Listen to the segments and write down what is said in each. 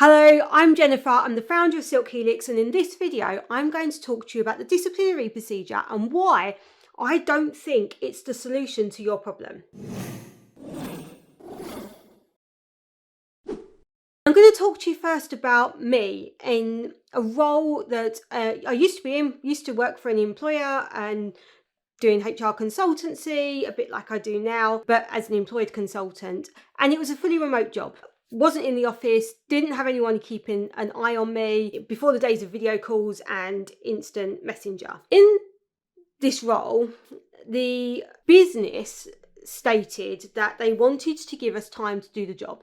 Hello, I'm Jenefer. I'm the founder of Silk Helix, and in this video I'm going to talk to you about the disciplinary procedure and why I don't think it's the solution to your problem. I'm going to talk to you first about me in a role that I used to be in, used to work for an employer and doing HR consultancy, a bit like I do now, but as an employed consultant. And it was a fully remote job. Wasn't in the office, didn't have anyone keeping an eye on me before the days of video calls and instant messenger. In this role, the business stated that they wanted to give us time to do the job.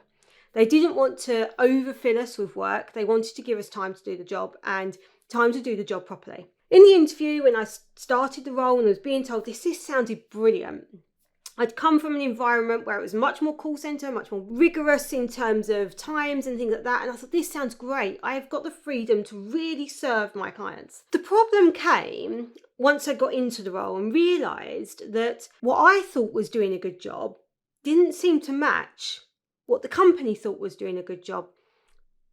They didn't want to overfill us with work. They wanted to give us time to do the job and time to do the job properly. In the interview, when I started the role and was being told this sounded brilliant. I'd come from an environment where it was much more call centre, much more rigorous in terms of times and things like that. And I thought, this sounds great. I've got the freedom to really serve my clients. The problem came once I got into the role and realised that what I thought was doing a good job didn't seem to match what the company thought was doing a good job.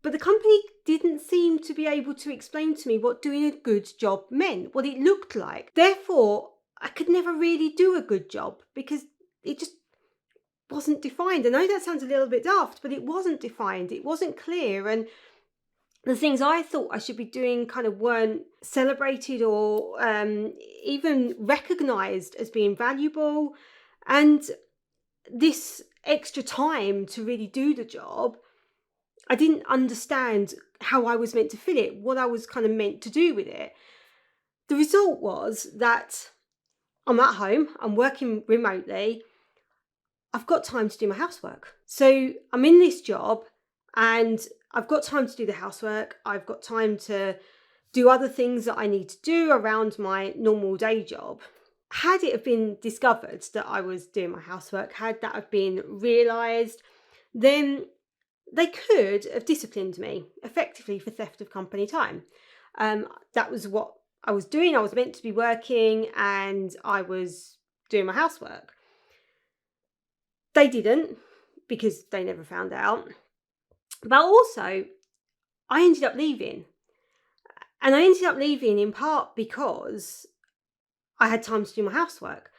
But the company didn't seem to be able to explain to me what doing a good job meant, what it looked like. Therefore, I could never really do a good job because it just wasn't defined. I know that sounds a little bit daft, but it wasn't defined. It wasn't clear. And the things I thought I should be doing kind of weren't celebrated or even recognised as being valuable. And this extra time to really do the job, I didn't understand how I was meant to fill it, what I was kind of meant to do with it. The result was that I'm at home, I'm working remotely, I've got time to do my housework. So I'm in this job and I've got time to do the housework. I've got time to do other things that I need to do around my normal day job. Had it have been discovered that I was doing my housework, had that have been realised, then they could have disciplined me effectively for theft of company time. That was what I was doing. I was meant to be working and I was doing my housework. They didn't, because they never found out. But also, I ended up leaving. And I ended up leaving in part because I had time to do my housework.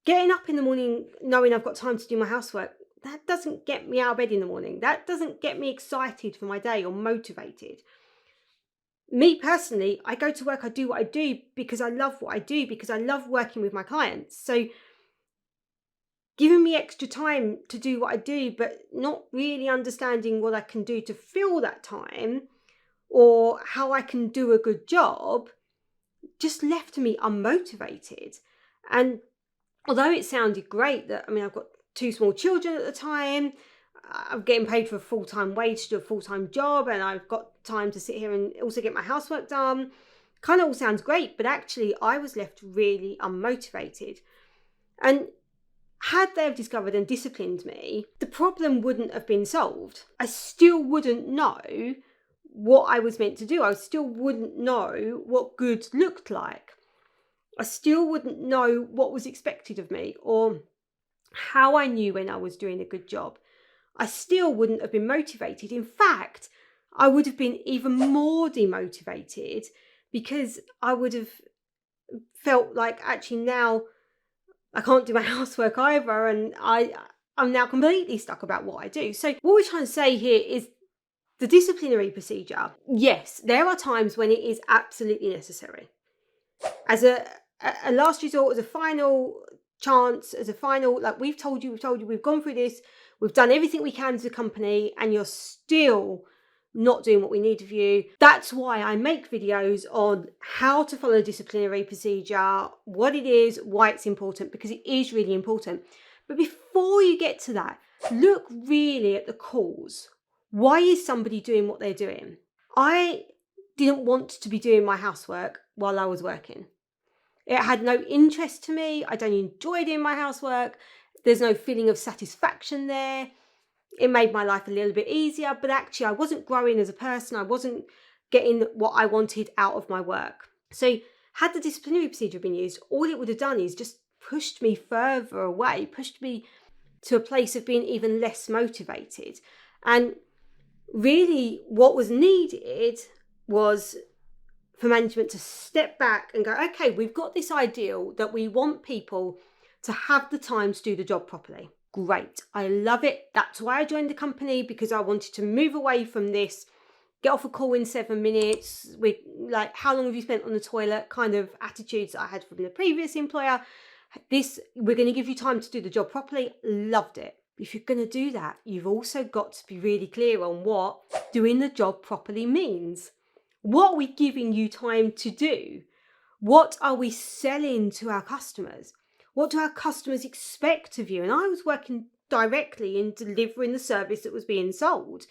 Getting up in the morning knowing I've got time to do my housework, that doesn't get me out of bed in the morning. That doesn't get me excited for my day or motivated. Me personally, I go to work, I do what I do because I love what I do, because I love working with my clients. So giving me extra time to do what I do, but not really understanding what I can do to fill that time or how I can do a good job, just left me unmotivated. And although it sounded great that, I've got 2 small children at the time, I'm getting paid for a full-time wage to do a full-time job, and I've got time to sit here and also get my housework done. Kind of all sounds great, but actually I was left really unmotivated. And had they have discovered and disciplined me, the problem wouldn't have been solved. I still wouldn't know what I was meant to do. I still wouldn't know what good looked like. I still wouldn't know what was expected of me or how I knew when I was doing a good job. I still wouldn't have been motivated. In fact, I would have been even more demotivated because I would have felt like actually now I can't do my housework either, and I'm now completely stuck about what I do. So what we're trying to say here is the disciplinary procedure. Yes, there are times when it is absolutely necessary. As a last resort, as a final chance, as a final, like we've told you, we've gone through this, we've done everything we can as a company, and you're still not doing what we need of you. That's why I make videos on how to follow a disciplinary procedure, what it is, why it's important, because it is really important. But before you get to that, look really at the cause. Why is somebody doing what they're doing? I didn't want to be doing my housework while I was working. It had no interest to me. I don't enjoy doing my housework. There's no feeling of satisfaction there. It made my life a little bit easier, but actually I wasn't growing as a person. I wasn't getting what I wanted out of my work. So had the disciplinary procedure been used, all it would have done is just pushed me further away, pushed me to a place of being even less motivated. And really what was needed was for management to step back and go, okay, we've got this ideal that we want people to have the time to do the job properly. Great. I love it. That's why I joined the company, because I wanted to move away from this get off a call in 7 minutes with like, how long have you spent on the toilet kind of attitudes that I had from the previous employer. This, we're going to give you time to do the job properly. Loved it. If you're going to do that, you've also got to be really clear on what doing the job properly means. What are we giving you time to do? What are we selling to our customers? What do our customers expect of you? And I was working directly in delivering the service that was being sold.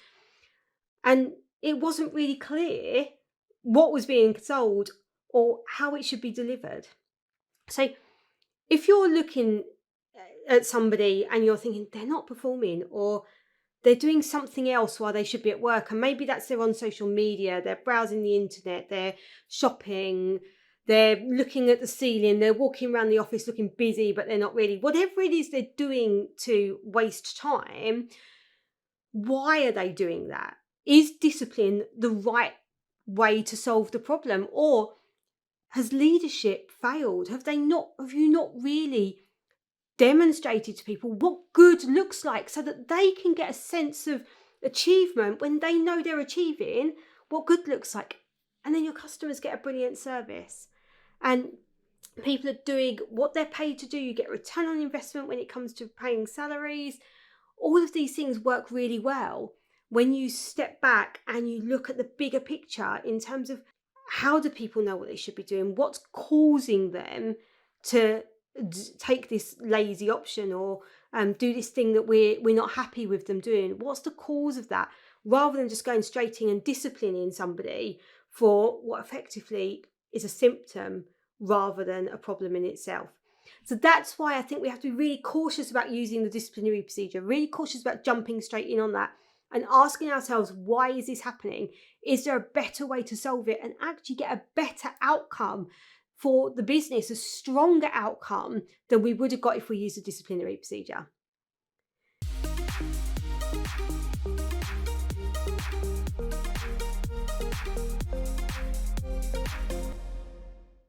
And it wasn't really clear what was being sold or how it should be delivered. So if you're looking at somebody and you're thinking they're not performing, or they're doing something else while they should be at work, and maybe that's they're on social media, they're browsing the internet, they're shopping, they're looking at the ceiling, they're walking around the office looking busy, but they're not really, whatever it is they're doing to waste time, why are they doing that? Is discipline the right way to solve the problem? Or has leadership failed? Have you not really demonstrated to people what good looks like, so that they can get a sense of achievement when they know they're achieving what good looks like? And then your customers get a brilliant service, and people are doing what they're paid to do. You get a return on investment when it comes to paying salaries. All of these things work really well when you step back and you look at the bigger picture in terms of how do people know what they should be doing? What's causing them to take this lazy option, or do this thing that we're not happy with them doing? What's the cause of that? Rather than just going straight in and disciplining somebody for what effectively is a symptom rather than a problem in itself. So that's why I think we have to be really cautious about using the disciplinary procedure, really cautious about jumping straight in on that and asking ourselves, why is this happening? Is there a better way to solve it and actually get a better outcome for the business, a stronger outcome than we would have got if we used a disciplinary procedure?